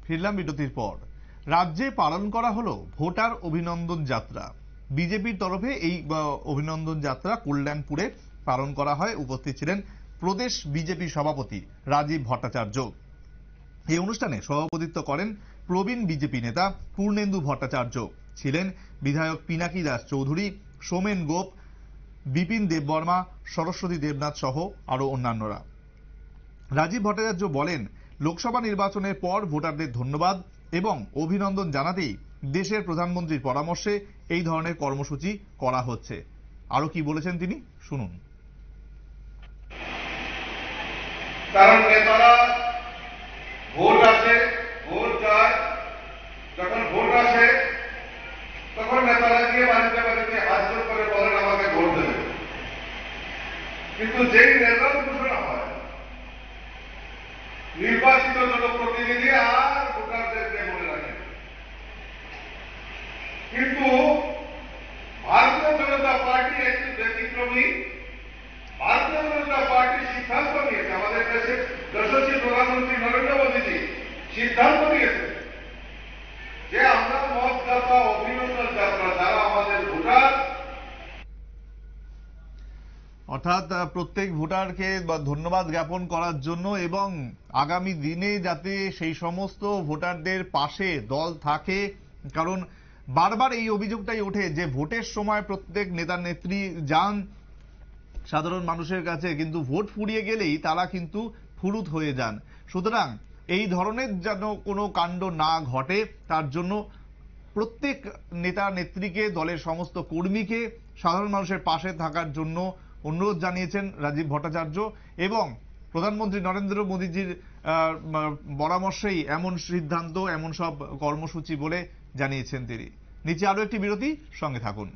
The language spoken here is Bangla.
ফিরলাম বিরতির পর। রাজ্যে পালন করা হলো ভোটার অভিনন্দন যাত্রা। বিজেপির তরফে এই অভিনন্দন যাত্রা কল্যাণপুরে পালন করা হয়। উপস্থিত ছিলেন প্রদেশ বিজেপি সভাপতি রাজীব ভট্টাচার্য। এই অনুষ্ঠানে সভাপতিত্ব করেন প্রবীণ বিজেপি নেতা পূর্ণেন্দু ভট্টাচার্য, ছিলেন বিধায়ক পিনাকি দাস চৌধুরী, সোমেন গোপ, বিপিন দেববর্মা, সরস্বতী দেবনাথ সহ আরো অন্যান্যরা। রাজীব ভট্টাচার্য বলেন, লোকসভা নির্বাচনের পর ভোটারদের ধন্যবাদ এবং অভিনন্দন জানাতেই দেশের প্রধানমন্ত্রীর পরামর্শে এই ধরনের কর্মসূচি করা হচ্ছে। আরো কি বলেছেন তিনি, শুনুন। কারণ নেতারা ভোট আসে, ভোট যায়, যখন ভোট আসে তখন নেতারা গিয়ে বাড়িতে বাড়িতে হাত জোর করে বলেন আমাকে ভোট দেবে। কিন্তু যেই রেজাল্ট ঘোষণা হয়, নির্বাচিত জনপ্রতিনিধি আর ভোটারদেরকে মনে রাখে। কিন্তু ভারতীয় জনতা পার্টি একটু ব্যতিক্রমী। ভারতীয় জনতা পার্টি সিদ্ধান্ত নিয়েছে, আমাদের দেশের যশস্বী প্রধানমন্ত্রী নরেন্দ্র মোদীজি সিদ্ধান্ত নিয়েছে যে আমরা মত যাত্রা, অভিনন্দন যাত্রা যারা আমাদের ভোটার, অর্থাৎ প্রত্যেক ভোটারকে ধন্যবাদ জ্ঞাপন করার জন্য এবং আগামী দিনে যাতে সেই সমস্ত ভোটারদের পাশে দল থাকে। কারণ বারবার এই অভিযোগটাই ওঠে যে ভোটের সময় প্রত্যেক নেতা নেত্রী যান সাধারণ মানুষের কাছে, কিন্তু ভোট ফুরিয়ে গেলেই তারা কিন্তু ফুরুত হয়ে যান। সুতরাং এই ধরনের যেন কোনো কাণ্ড না ঘটে তার জন্য প্রত্যেক নেতা নেত্রীকে, দলের সমস্ত কর্মীকে সাধারণ মানুষের পাশে থাকার জন্য অনুরোধ জানিয়েছেন রাজীব ভট্টাচার্য এবং প্রধানমন্ত্রী নরেন্দ্র মোদীজির পরামর্শেই এমন সিদ্ধান্ত, এমন সব কর্মসূচি বলে জানিয়েছেন তিনি। নিচে আরো একটি বিরতি, সঙ্গে থাকুন।